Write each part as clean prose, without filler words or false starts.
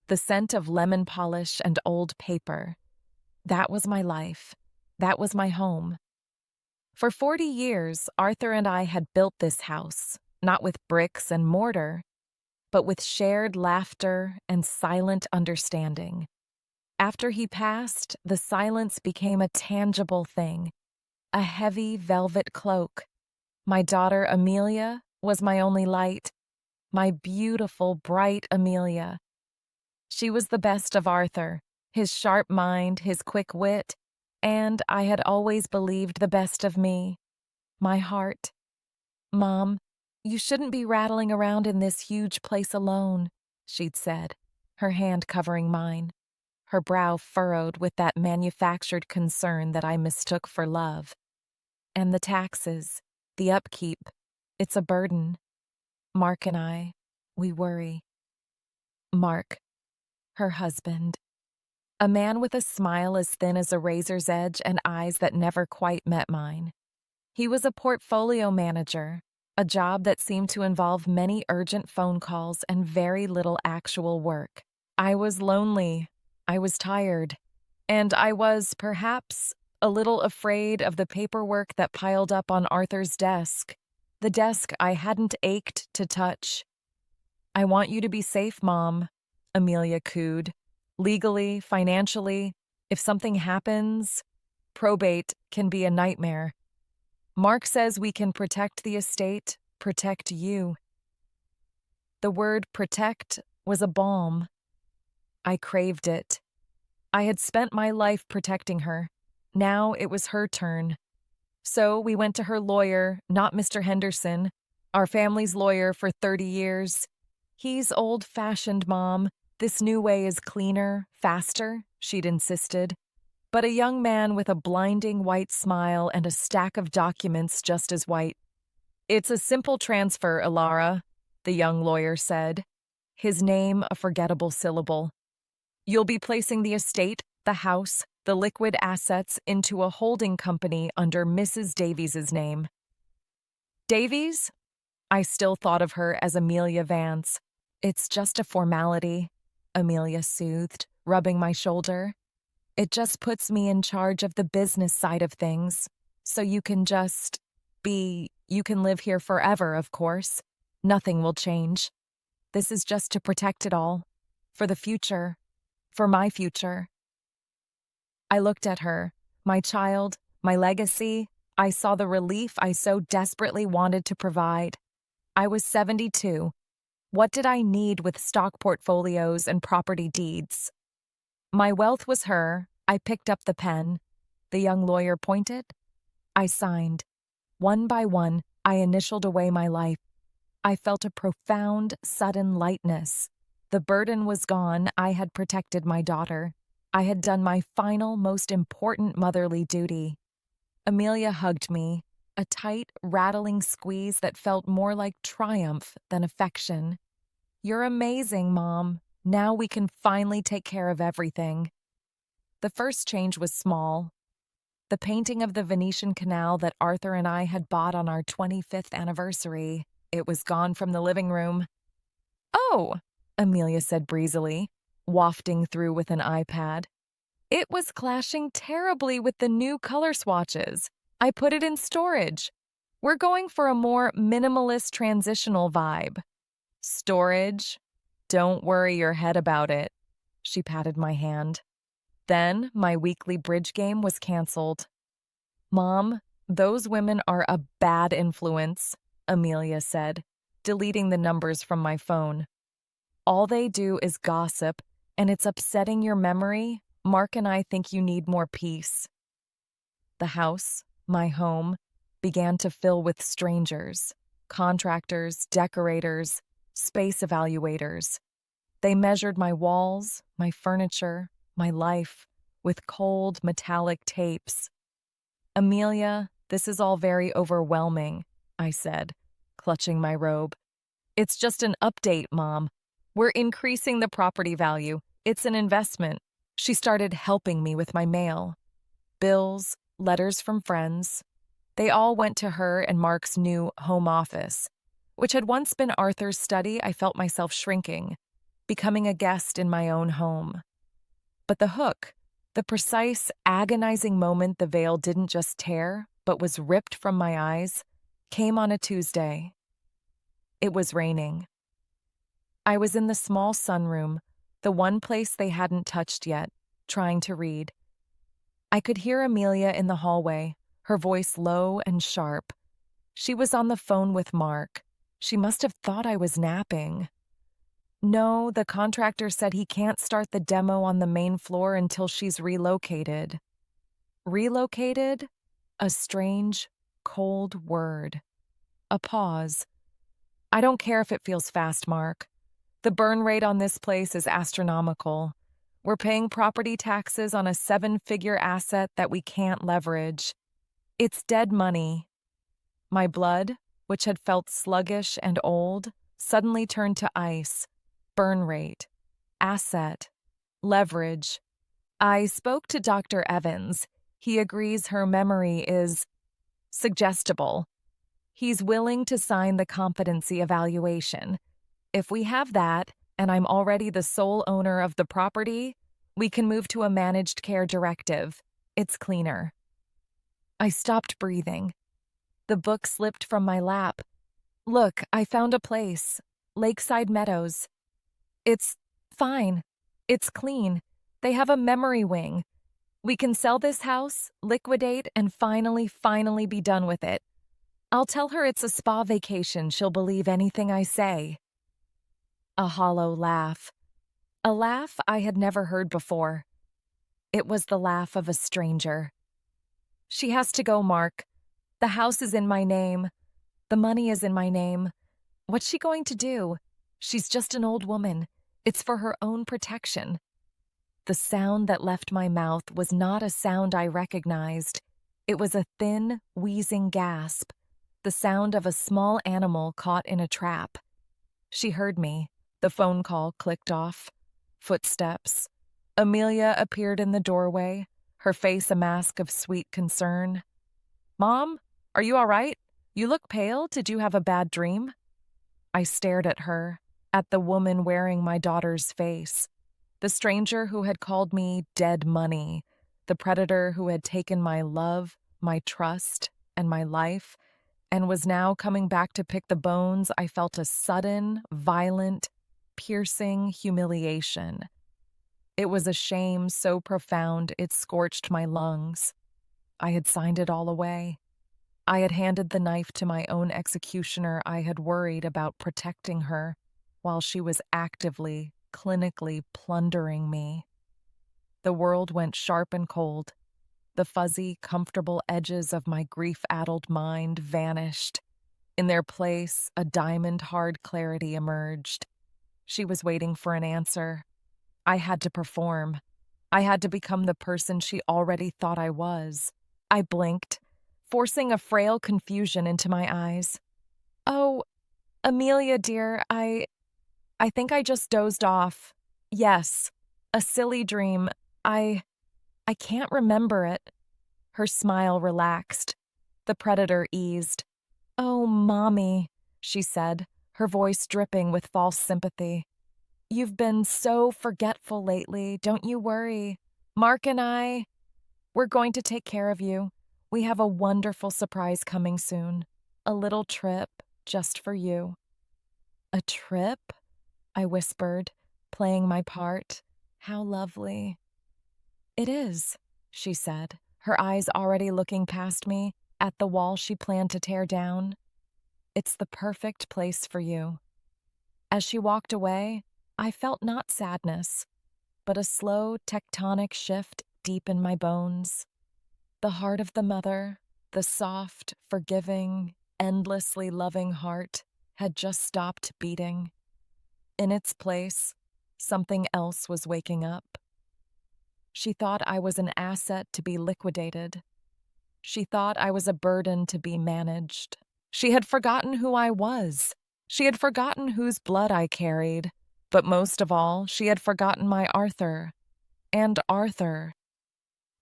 the scent of lemon polish and old paper. That was my life. That was my home. For 40 years, Arthur and I had built this house, not with bricks and mortar, but with shared laughter and silent understanding. After he passed, the silence became a tangible thing, a heavy velvet cloak. My daughter Amelia was my only light, my beautiful, bright Amelia. She was the best of Arthur, his sharp mind, his quick wit, and I had always believed the best of me, my heart. "Mom, you shouldn't be rattling around in this huge place alone," she'd said, her hand covering mine, her brow furrowed with that manufactured concern that I mistook for love. "And the taxes, the upkeep, it's a burden. Mark and I, we worry." Mark, her husband. A man with a smile as thin as a razor's edge and eyes that never quite met mine. He was a portfolio manager, a job that seemed to involve many urgent phone calls and very little actual work. I was lonely, I was tired, and I was, perhaps, a little afraid of the paperwork that piled up on Arthur's desk, the desk I hadn't ached to touch. "I want you to be safe, Mom," Amelia cooed. "Legally, financially, if something happens, probate can be a nightmare. Mark says we can protect the estate, protect you." The word protect was a balm. I craved it. I had spent my life protecting her. Now it was her turn. So we went to her lawyer, not Mr. Henderson, our family's lawyer for 30 years. "He's old-fashioned, Mom. This new way is cleaner, faster," she'd insisted. But a young man with a blinding white smile and a stack of documents just as white. "It's a simple transfer, Ilara," the young lawyer said, his name a forgettable syllable. "You'll be placing the estate, the house, the liquid assets into a holding company under Mrs. Davies's name." Davies? I still thought of her as Amelia Vance. "It's just a formality," Amelia soothed, rubbing my shoulder. "It just puts me in charge of the business side of things, so you can you can live here forever, of course. Nothing will change. This is just to protect it all. For the future. For my future." I looked at her, my child, my legacy. I saw the relief I so desperately wanted to provide. I was 72. What did I need with stock portfolios and property deeds? My wealth was her. I picked up the pen. The young lawyer pointed. I signed. One by one, I initialed away my life. I felt a profound, sudden lightness. The burden was gone. I had protected my daughter. I had done my final, most important motherly duty. Amelia hugged me, a tight, rattling squeeze that felt more like triumph than affection. "You're amazing, Mom. Now we can finally take care of everything." The first change was small. The painting of the Venetian canal that Arthur and I had bought on our 25th anniversary. It was gone from the living room. "Oh," Amelia said breezily, wafting through with an iPad. "It was clashing terribly with the new color swatches. I put it in storage. We're going for a more minimalist transitional vibe." "Storage? Don't worry your head about it." She patted my hand. Then my weekly bridge game was canceled. "Mom, those women are a bad influence," Amelia said, deleting the numbers from my phone. "All they do is gossip, and it's upsetting your memory. Mark and I think you need more peace." The house, my home, began to fill with strangers, contractors, decorators, space evaluators. They measured my walls, my furniture, my life, with cold, metallic tapes. "Amelia, this is all very overwhelming," I said, clutching my robe. "It's just an update, Mom. We're increasing the property value. It's an investment." She started helping me with my mail. Bills, letters from friends. They all went to her and Mark's new home office, which had once been Arthur's study. I felt myself shrinking. becoming a guest in my own home. But the hook, the precise, agonizing moment the veil didn't just tear, but was ripped from my eyes, came on a Tuesday. It was raining. I was in the small sunroom, the one place they hadn't touched yet, trying to read. I could hear Amelia in the hallway, her voice low and sharp. She was on the phone with Mark. She must have thought I was napping. No, the contractor said he can't start the demo on the main floor until she's relocated. Relocated? A strange, cold word. A pause. I don't care if it feels fast, Mark. The burn rate on this place is astronomical. We're paying property taxes on a 7-figure asset that we can't leverage. It's dead money. My blood, which had felt sluggish and old, suddenly turned to ice. Burn rate, asset, leverage. I spoke to Dr. Evans. He agrees her memory is suggestible. He's willing to sign the competency evaluation. If we have that, and I'm already the sole owner of the property, we can move to a managed care directive. It's cleaner. I stopped breathing. The book slipped from my lap. Look, I found a place. Lakeside Meadows. It's fine. It's clean. They have a memory wing. We can sell this house, liquidate, and finally be done with it. I'll tell her it's a spa vacation. She'll believe anything I say. A hollow laugh. A laugh I had never heard before. It was the laugh of a stranger. She has to go, Mark. The house is in my name. The money is in my name. What's she going to do? She's just an old woman. It's for her own protection. The sound that left my mouth was not a sound I recognized. It was a thin, wheezing gasp, the sound of a small animal caught in a trap. She heard me. The phone call clicked off. Footsteps. Amelia appeared in the doorway, her face a mask of sweet concern. Mom, are you all right? You look pale. Did you have a bad dream? I stared at her, at the woman wearing my daughter's face, the stranger who had called me dead money, the predator who had taken my love, my trust, and my life, and was now coming back to pick the bones. I felt a sudden, violent, piercing humiliation. It was a shame so profound it scorched my lungs. I had signed it all away. I had handed the knife to my own executioner. I had worried about protecting her while she was actively, clinically plundering me. The world went sharp and cold. The fuzzy, comfortable edges of my grief-addled mind vanished. In their place, a diamond-hard clarity emerged. She was waiting for an answer. I had to perform. I had to become the person she already thought I was. I blinked, forcing a frail confusion into my eyes. Oh, Amelia, dear, I think I just dozed off. Yes, a silly dream. I can't remember it. Her smile relaxed. The predator eased. Oh, Mommy, she said, her voice dripping with false sympathy. You've been so forgetful lately. Don't you worry. Mark and we're going to take care of you. We have a wonderful surprise coming soon. A little trip just for you. A trip? I whispered, playing my part. How lovely. It is, she said, her eyes already looking past me at the wall she planned to tear down. It's the perfect place for you. As she walked away, I felt not sadness, but a slow tectonic shift deep in my bones. The heart of the mother, the soft, forgiving, endlessly loving heart, had just stopped beating. In its place, something else was waking up. She thought I was an asset to be liquidated. She thought I was a burden to be managed. She had forgotten who I was. She had forgotten whose blood I carried. But most of all, she had forgotten my Arthur. And Arthur.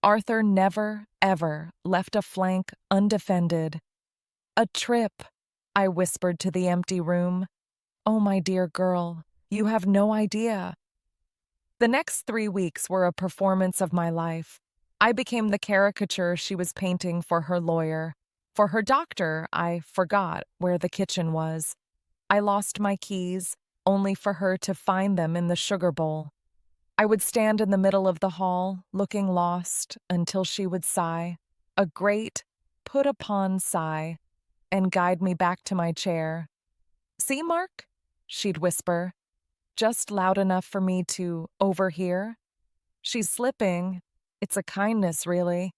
Arthur never, ever left a flank undefended. A trip, I whispered to the empty room. Oh, my dear girl, You have no idea. The next 3 weeks were a performance of my life. I became the caricature she was painting for her lawyer. For her doctor, I forgot where the kitchen was. I lost my keys, only for her to find them in the sugar bowl. I would stand in the middle of the hall, looking lost, until she would sigh, a great, put-upon sigh, and guide me back to my chair. "See, Mark?" she'd whisper, just loud enough for me to overhear. "She's slipping. It's a kindness, really."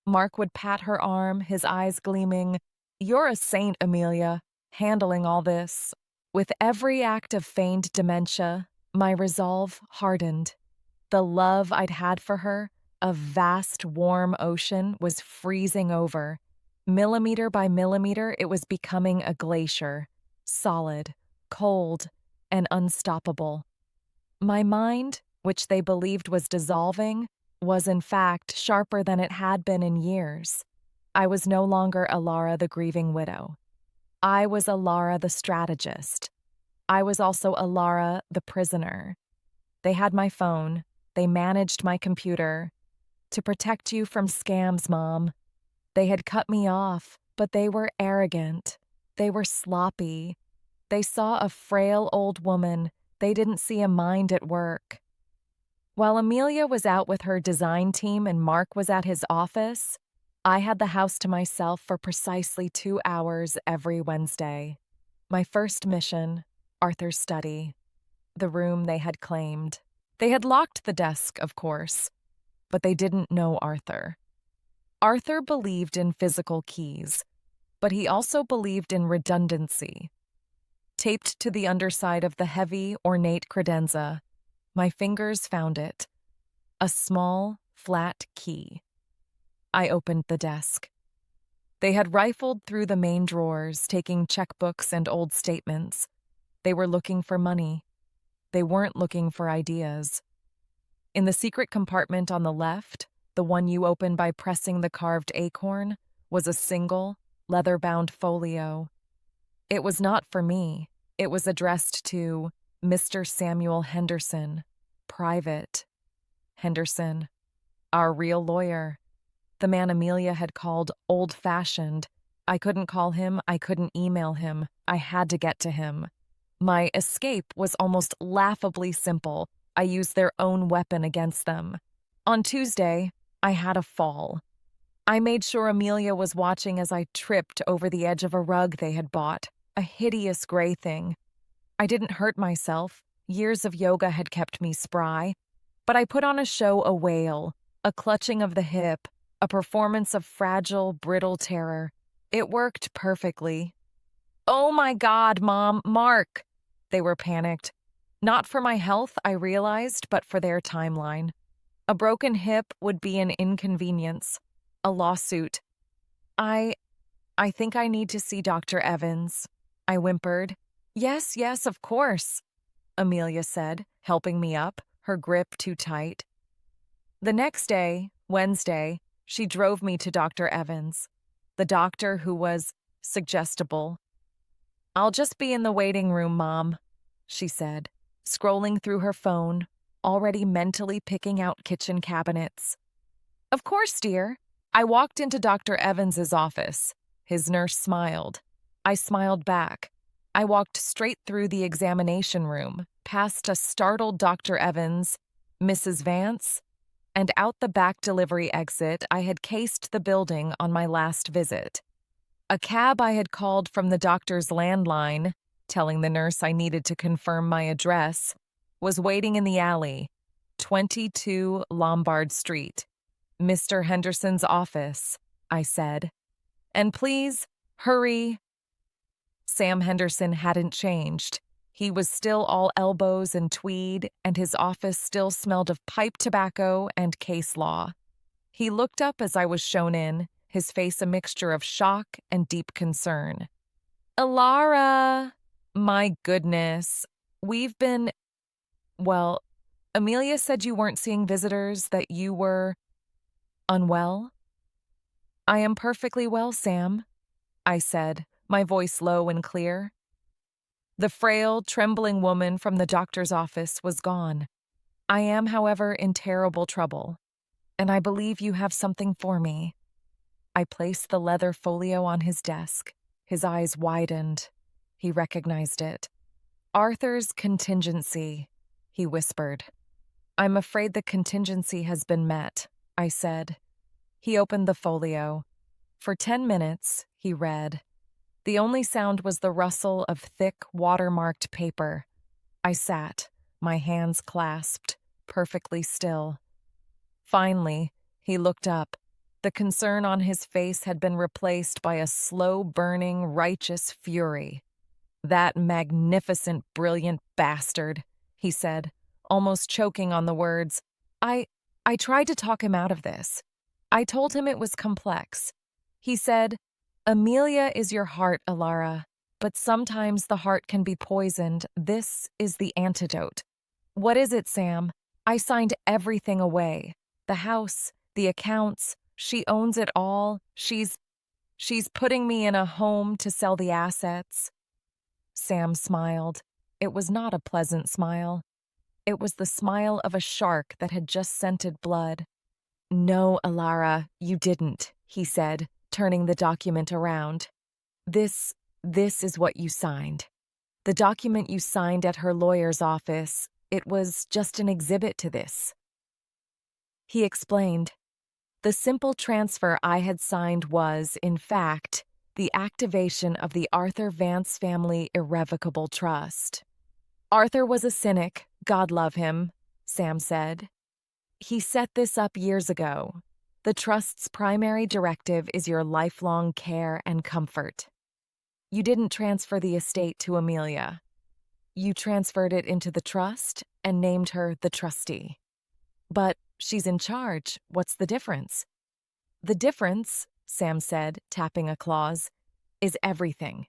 Mark would pat her arm, his eyes gleaming. "You're a saint, Amelia, handling all this." With every act of feigned dementia, my resolve hardened. The love I'd had for her, a vast, warm ocean, was freezing over. Millimeter by millimeter, it was becoming a glacier, solid, cold, and unstoppable. My mind, which they believed was dissolving, was in fact sharper than it had been in years. I was no longer Alara the grieving widow. I was Alara the strategist. I was also Alara the prisoner. They had my phone. They managed my computer. To protect you from scams, Mom. They had cut me off, but they were arrogant. They were sloppy. They saw a frail old woman. They didn't see a mind at work. While Amelia was out with her design team and Mark was at his office, I had the house to myself for precisely 2 hours every Wednesday. My first mission, Arthur's study, the room they had claimed. They had locked the desk, of course, but they didn't know Arthur. Arthur believed in physical keys, but he also believed in redundancy. Taped to the underside of the heavy, ornate credenza, my fingers found it, a small, flat key. I opened the desk. They had rifled through the main drawers, taking checkbooks and old statements. They were looking for money. They weren't looking for ideas. In the secret compartment on the left, the one you open by pressing the carved acorn, was a single, leather-bound folio. It was not for me. It was addressed to Mr. Samuel Henderson, private. Henderson, our real lawyer. The man Amelia had called old-fashioned. I couldn't call him, I couldn't email him. I had to get to him. My escape was almost laughably simple. I used their own weapon against them. On Tuesday, I had a fall. I made sure Amelia was watching as I tripped over the edge of a rug they had bought, a hideous gray thing. I didn't hurt myself. Years of yoga had kept me spry. But I put on a show, a wail, a clutching of the hip, a performance of fragile, brittle terror. It worked perfectly. "Oh my God, Mom, Mark!" They were panicked. Not for my health, I realized, but for their timeline. A broken hip would be an inconvenience, a lawsuit. I think I need to see Dr. Evans," I whimpered. Yes, of course," Amelia said, helping me up, her grip too tight. The next day, Wednesday, she drove me to Dr. Evans, the doctor who was suggestible. "I'll just be in the waiting room, Mom," she said, scrolling through her phone, already mentally picking out kitchen cabinets. "Of course, dear." I walked into Dr. Evans's office. His nurse smiled. I smiled back. I walked straight through the examination room, past a startled Dr. Evans, Mrs. Vance, and out the back delivery exit. I had cased the building on my last visit. A cab I had called from the doctor's landline, telling the nurse I needed to confirm my address, was waiting in the alley, 22 Lombard Street. "Mr. Henderson's office," I said. "And please, hurry." Sam Henderson hadn't changed. He was still all elbows and tweed, and his office still smelled of pipe tobacco and case law. He looked up as I was shown in, his face a mixture of shock and deep concern. "Alara! My goodness. We've been... Well, Amelia said you weren't seeing visitors, that you were... unwell?" "I am perfectly well, Sam," I said, my voice low and clear. The frail, trembling woman from the doctor's office was gone. I am, however, in terrible trouble, and I believe you have something for me. I placed the leather folio on his desk. His eyes widened. He recognized it. Arthur's contingency, he whispered. I'm afraid the contingency has been met, I said. He opened the folio. For 10 minutes, he read. The only sound was the rustle of thick, watermarked paper. I sat, my hands clasped, perfectly still. Finally, he looked up. The concern on his face had been replaced by a slow-burning, righteous fury. That magnificent, brilliant bastard, he said, almost choking on the words. I tried to talk him out of this. I told him it was complex. He said, Amelia is your heart, Alara, but sometimes the heart can be poisoned. This is the antidote. What is it, Sam? I signed everything away. The house, the accounts, she owns it all. She's putting me in a home to sell the assets. Sam smiled. It was not a pleasant smile. It was the smile of a shark that had just scented blood. No, Alara, you didn't, he said, turning the document around. This is what you signed. The document you signed at her lawyer's office, it was just an exhibit to this. He explained. The simple transfer I had signed was, in fact, the activation of the Arthur Vance family irrevocable trust. Arthur was a cynic, God love him, Sam said. He set this up years ago. The trust's primary directive is your lifelong care and comfort. You didn't transfer the estate to Amelia. You transferred it into the trust and named her the trustee. But she's in charge. What's the difference? The difference, Sam said, tapping a clause, is everything.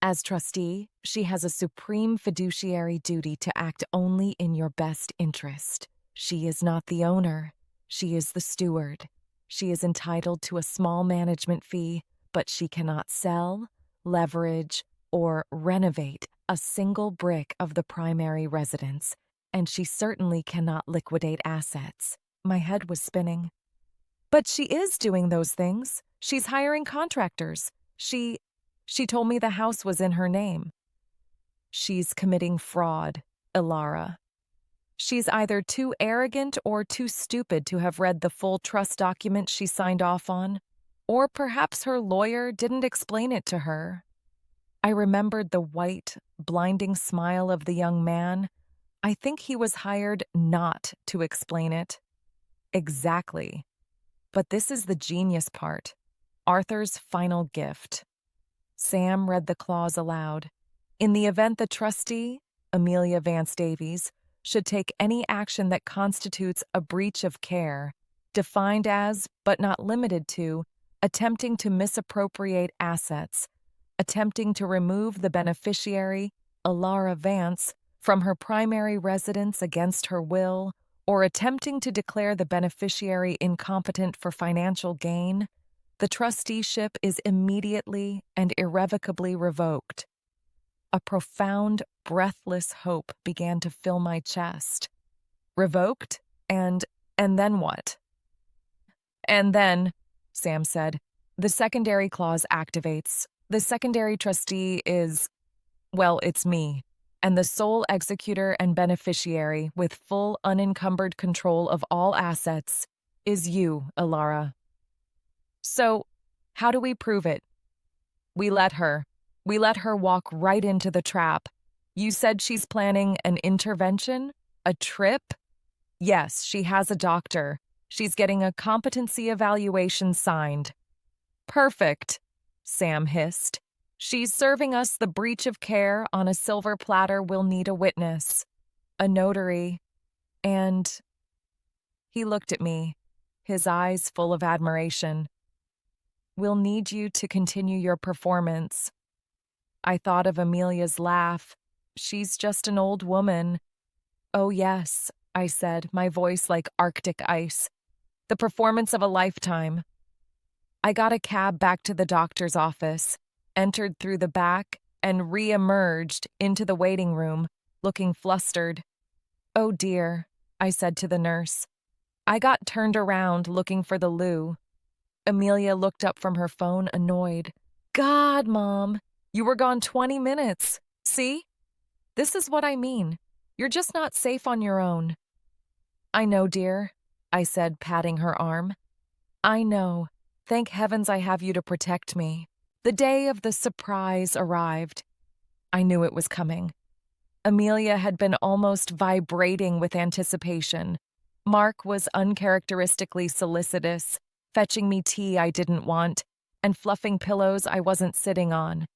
As trustee, she has a supreme fiduciary duty to act only in your best interest. She is not the owner. She is the steward. She is entitled to a small management fee, but she cannot sell, leverage, or renovate a single brick of the primary residence, and she certainly cannot liquidate assets. My head was spinning. But she is doing those things. She's hiring contractors. She told me the house was in her name. She's committing fraud, Alara. She's either too arrogant or too stupid to have read the full trust document she signed off on, or perhaps her lawyer didn't explain it to her. I remembered the white, blinding smile of the young man. I think he was hired not to explain it. Exactly. But this is the genius part. Arthur's final gift. Sam read the clause aloud. In the event the trustee, Amelia Vance Davies, should take any action that constitutes a breach of care, defined as, but not limited to, attempting to misappropriate assets, attempting to remove the beneficiary, Alara Vance, from her primary residence against her will, or attempting to declare the beneficiary incompetent for financial gain, the trusteeship is immediately and irrevocably revoked. A profound, breathless hope began to fill my chest. Revoked? And then what? And then, Sam said, the secondary clause activates. The secondary trustee is, well, it's me, and the sole executor and beneficiary with full unencumbered control of all assets is you, Alara. So, how do we prove it? We let her walk right into the trap. You said she's planning an intervention? A trip? Yes, she has a doctor. She's getting a competency evaluation signed. Perfect, Sam hissed. She's serving us the breach of care on a silver platter. We'll need a witness, a notary, and... He looked at me, his eyes full of admiration. We'll need you to continue your performance. I thought of Amelia's laugh. She's just an old woman. Oh, yes, I said, my voice like Arctic ice. The performance of a lifetime. I got a cab back to the doctor's office, entered through the back, and re-emerged into the waiting room, looking flustered. "Oh dear," I said to the nurse. I got turned around looking for the loo. Amelia looked up from her phone, annoyed. "God, Mom, you were gone 20 minutes. See? This is what I mean. You're just not safe on your own." "I know, dear," I said, patting her arm. "I know. Thank heavens I have you to protect me." The day of the surprise arrived. I knew it was coming. Amelia had been almost vibrating with anticipation. Mark was uncharacteristically solicitous, fetching me tea I didn't want, and fluffing pillows I wasn't sitting on.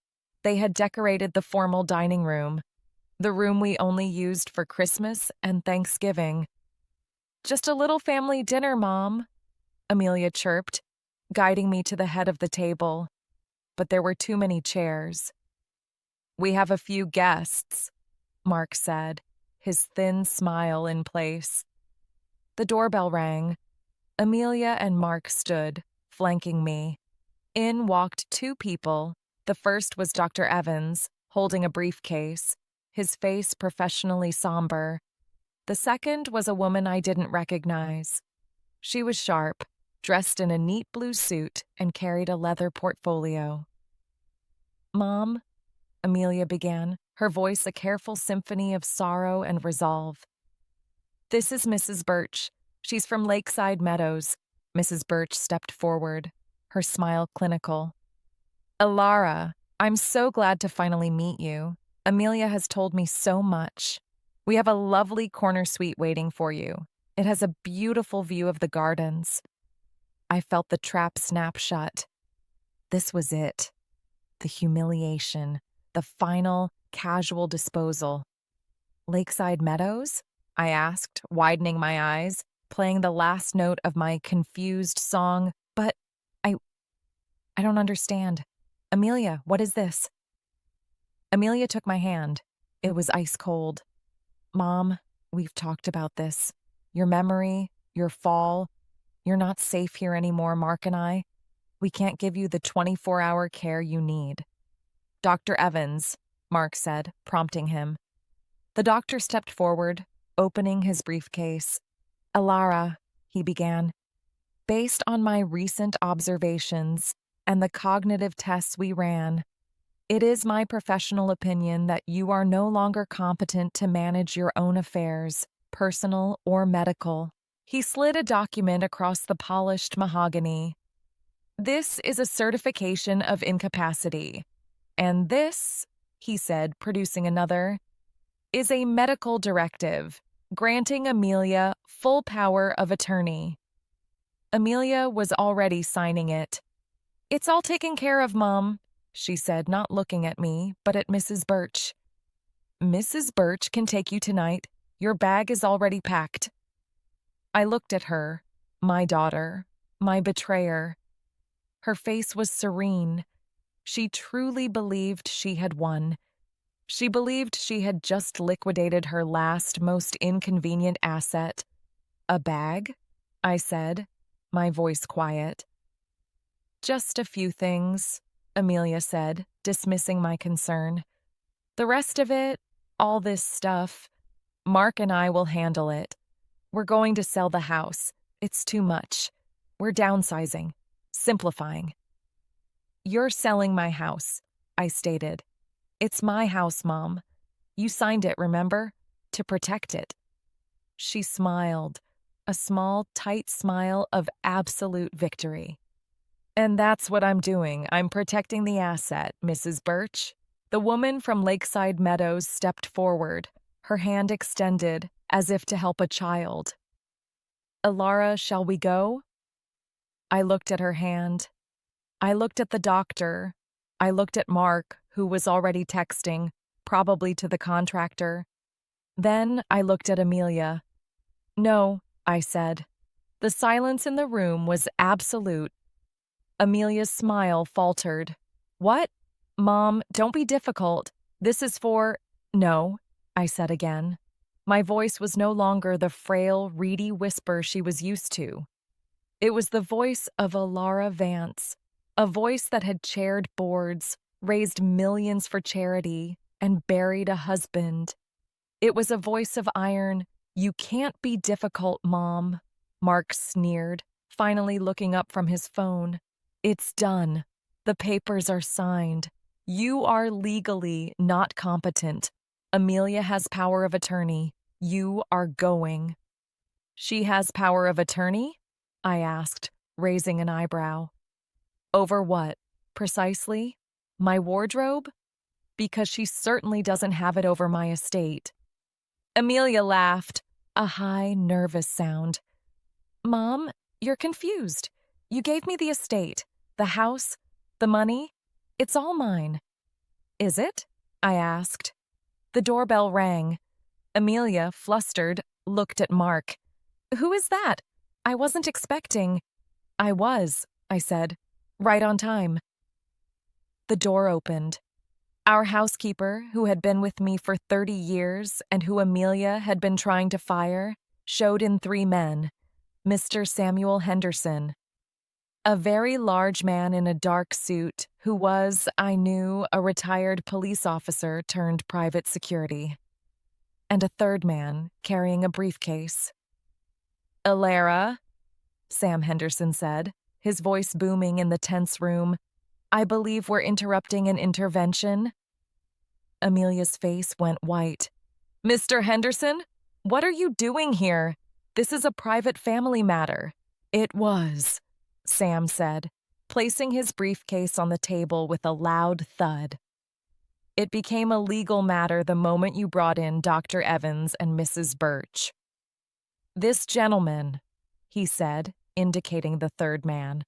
They had decorated the formal dining room, the room we only used for Christmas and Thanksgiving. "Just a little family dinner, Mom," Amelia chirped, guiding me to the head of the table. But there were too many chairs. "We have a few guests," Mark said, his thin smile in place. The doorbell rang. Amelia and Mark stood, flanking me. In walked two people. The first was Dr. Evans, holding a briefcase, his face professionally somber. The second was a woman I didn't recognize. She was sharp, dressed in a neat blue suit, and carried a leather portfolio. "Mom," Amelia began, her voice a careful symphony of sorrow and resolve. "This is Mrs. Birch. She's from Lakeside Meadows." Mrs. Birch stepped forward, her smile clinical. "Alara, I'm so glad to finally meet you. Amelia has told me so much. We have a lovely corner suite waiting for you. It has a beautiful view of the gardens." I felt the trap snap shut. This was it. The humiliation, the final, casual disposal. "Lakeside Meadows?" I asked, widening my eyes, playing the last note of my confused song. "But I don't understand. Amelia, what is this?" Amelia took my hand. It was ice cold. "Mom, we've talked about this. Your memory, your fall. You're not safe here anymore, Mark and I. We can't give you the 24-hour care you need." "Dr. Evans," Mark said, prompting him. The doctor stepped forward, opening his briefcase. "Alara," he began, "based on my recent observations and the cognitive tests we ran, it is my professional opinion that you are no longer competent to manage your own affairs, personal or medical." He slid a document across the polished mahogany. "This is a certification of incapacity. And this," he said, producing another, "is a medical directive, granting Amelia full power of attorney." Amelia was already signing it. "It's all taken care of, Mom," she said, not looking at me, but at Mrs. Birch. "Mrs. Birch can take you tonight. Your bag is already packed." I looked at her, my daughter, my betrayer. Her face was serene. She truly believed she had won. She believed she had just liquidated her last, most inconvenient asset. "A bag?" I said, my voice quiet. "Just a few things," Amelia said, dismissing my concern. "The rest of it, all this stuff, Mark and I will handle it. We're going to sell the house. It's too much. We're downsizing, simplifying." "You're selling my house," I stated. "It's my house, Mom. You signed it, remember? To protect it." She smiled, a small, tight smile of absolute victory. "And that's what I'm doing. I'm protecting the asset, Mrs. Birch." The woman from Lakeside Meadows stepped forward, her hand extended, as if to help a child. "Alara, shall we go?" I looked at her hand. I looked at the doctor. I looked at Mark, who was already texting, probably to the contractor. Then I looked at Amelia. "No," I said. The silence in the room was absolute. Amelia's smile faltered. "What? Mom, don't be difficult. This is for—" "No," I said again. My voice was no longer the frail, reedy whisper she was used to. It was the voice of Alara Vance, a voice that had chaired boards, raised millions for charity, and buried a husband. It was a voice of iron. "You can't be difficult, Mom," Mark sneered, finally looking up from his phone. "It's done. The papers are signed. You are legally not competent. Amelia has power of attorney. You are going." "She has power of attorney?" I asked, raising an eyebrow. "Over what, precisely? My wardrobe? Because she certainly doesn't have it over my estate." Amelia laughed, a high, nervous sound. "Mom, you're confused. You gave me the estate, the house, the money. It's all mine." "Is it?" I asked. The doorbell rang. Amelia, flustered, looked at Mark. "Who is that? I wasn't expecting." "I was," I said, "right on time." The door opened. Our housekeeper, who had been with me for 30 years and who Amelia had been trying to fire, showed in 3 men. Mr. Samuel Henderson, a very large man in a dark suit who was, I knew, a retired police officer turned private security, and a third man carrying a briefcase. "Alara," Sam Henderson said, his voice booming in the tense room, "I believe we're interrupting an intervention." Amelia's face went white. "Mr. Henderson, what are you doing here? This is a private family matter." "It was," Sam said, placing his briefcase on the table with a loud thud. "It became a legal matter the moment you brought in Dr. Evans and Mrs. Birch. This gentleman," he said, indicating the third man,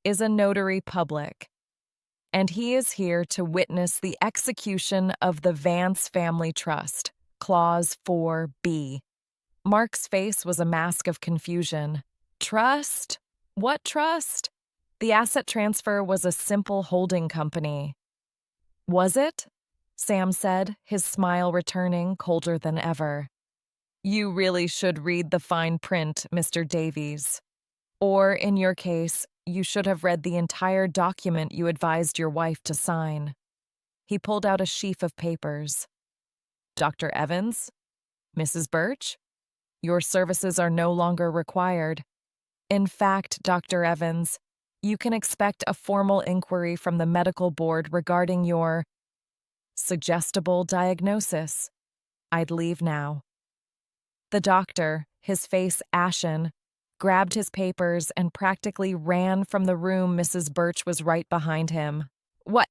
"is a notary public, and he is here to witness the execution of the Vance Family Trust, Clause 4B. Mark's face was a mask of confusion. "Trust? What trust?" "The asset transfer was a simple holding company." "Was it?" Sam said, his smile returning, colder than ever. "You really should read the fine print, Mr. Davies. Or, in your case, you should have read the entire document you advised your wife to sign." He pulled out a sheaf of papers. "Dr. Evans? Mrs. Birch? Your services are no longer required. In fact, Dr. Evans, you can expect a formal inquiry from the medical board regarding your suggestible diagnosis. I'd leave now." The doctor, his face ashen, grabbed his papers and practically ran from the room. Mrs. Birch was right behind him. What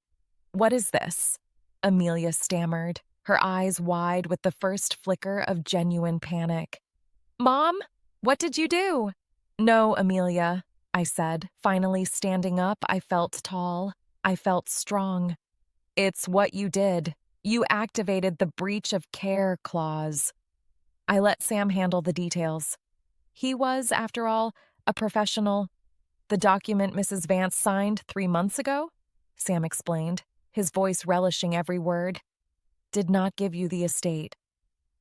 is this?" Amelia stammered, her eyes wide with the first flicker of genuine panic. "Mom, what did you do?" "No, Amelia," I said, finally standing up. I felt tall. I felt strong. "It's what you did. You activated the breach of care clause." I let Sam handle the details. He was, after all, a professional. "The document Mrs. Vance signed 3 months ago," Sam explained, his voice relishing every word, "did not give you the estate.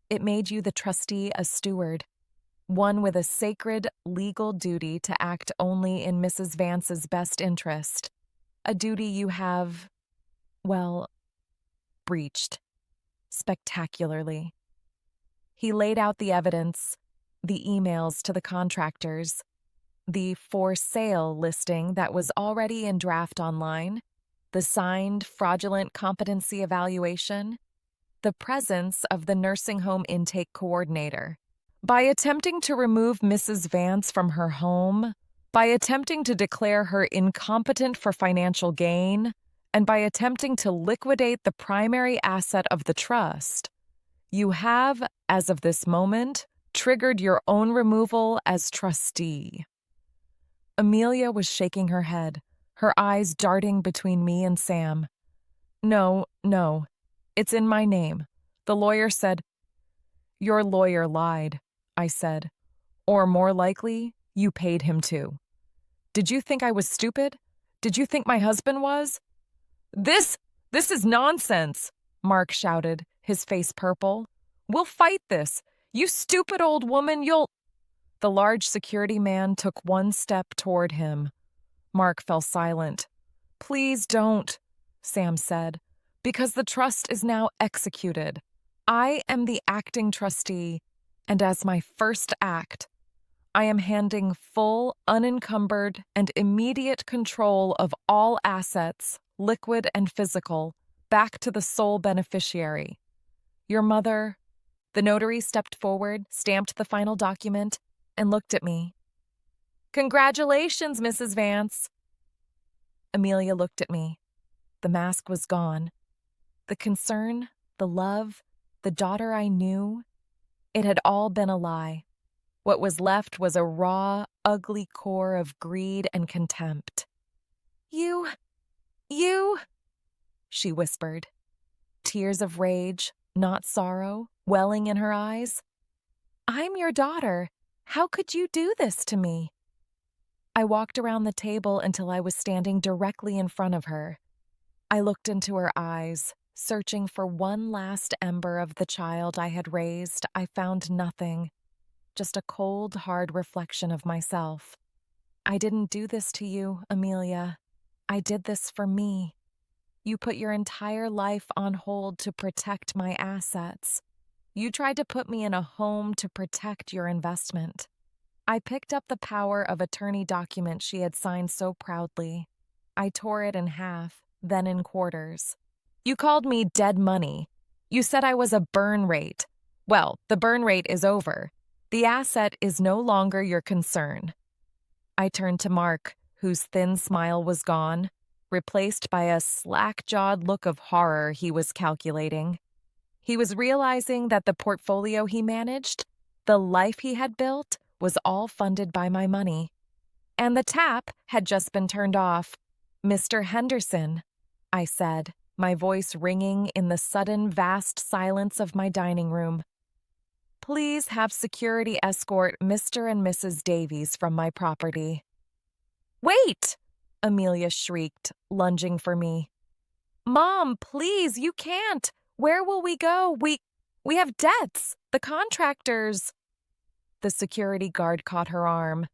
It made you the trustee, a steward, one with a sacred legal duty to act only in Mrs. Vance's best interest, a duty you have, well, breached. Spectacularly." He laid out the evidence, the emails to the contractors, the for sale listing that was already in draft online, the signed fraudulent competency evaluation, the presence of the nursing home intake coordinator. By attempting to remove Mrs. Vance from her home, by attempting to declare her incompetent for financial gain, and by attempting to liquidate the primary asset of the trust, you have, as of this moment, triggered your own removal as trustee. Amelia was shaking her head, her eyes darting between me and Sam. No, it's in my name. The lawyer said." "Your lawyer lied," I said. "Or more likely, you paid him to. Did you think I was stupid? Did you think my husband was?" This is nonsense," Mark shouted, his face purple. "We'll fight this. You stupid old woman, you'll—" The large security man took one step toward him. Mark fell silent. "Please don't." Sam said, because the trust is now executed. I am the acting trustee, and as my first act, I am handing full, unencumbered, and immediate control of all assets, liquid and physical, back to the sole beneficiary. Your mother. The notary stepped forward, stamped the final document, and looked at me. Congratulations, Mrs. Vance. Amelia looked at me. The mask was gone. The concern, the love, the daughter I knew, it had all been a lie. What was left was a raw, ugly core of greed and contempt. You, she whispered. Tears of rage, not sorrow, welling in her eyes. I'm your daughter. How could you do this to me? I walked around the table until I was standing directly in front of her. I looked into her eyes, searching for one last ember of the child I had raised. I found nothing, just a cold, hard reflection of myself. I didn't do this to you, Amelia. I did this for me. You put your entire life on hold to protect my assets. You tried to put me in a home to protect your investment. I picked up the power of attorney document she had signed so proudly. I tore it in half, then in quarters. You called me dead money. You said I was a burn rate. Well, the burn rate is over. The asset is no longer your concern. I turned to Mark, whose thin smile was gone, replaced by a slack-jawed look of horror he was calculating. He was realizing that the portfolio he managed, the life he had built, was all funded by my money. And the tap had just been turned off. Mr. Henderson, I said, my voice ringing in the sudden vast silence of my dining room. Please have security escort Mr. and Mrs. Davies from my property. Wait! Amelia shrieked, lunging for me. Mom, please, you can't. Where will we go? We have debts. The contractors. The security guard caught her arm.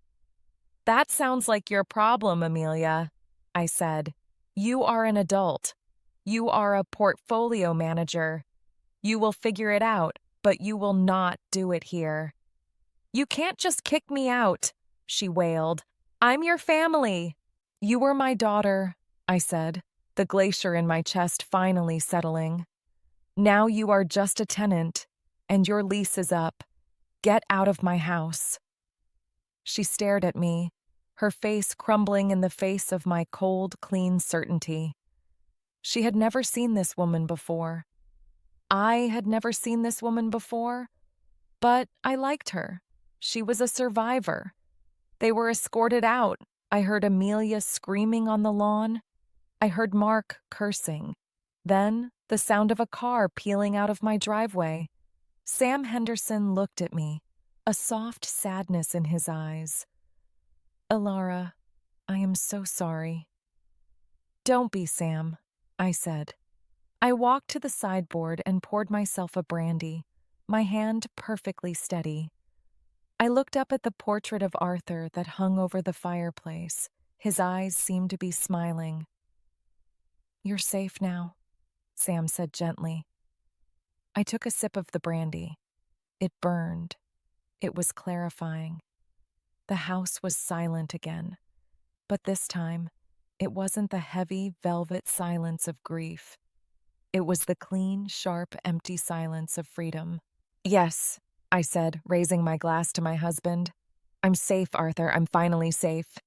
That sounds like your problem, Amelia, I said. You are an adult. You are a portfolio manager. You will figure it out, but you will not do it here. You can't just kick me out, she wailed. I'm your family. You were my daughter, I said, the glacier in my chest finally settling. Now you are just a tenant, and your lease is up. Get out of my house. She stared at me, her face crumbling in the face of my cold, clean certainty. She had never seen this woman before. I had never seen this woman before, but I liked her. She was a survivor. They were escorted out. I heard Amelia screaming on the lawn. I heard Mark cursing. Then the sound of a car peeling out of my driveway. Sam Henderson looked at me, a soft sadness in his eyes. Alara, I am so sorry. Don't be, Sam, I said. I walked to the sideboard and poured myself a brandy, my hand perfectly steady. I looked up at the portrait of Arthur that hung over the fireplace. His eyes seemed to be smiling. You're safe now, Sam said gently. I took a sip of the brandy. It burned. It was clarifying. The house was silent again, but this time, it wasn't the heavy, velvet silence of grief. It was the clean, sharp, empty silence of freedom. Yes, I said, raising my glass to my husband. I'm safe, Arthur. I'm finally safe.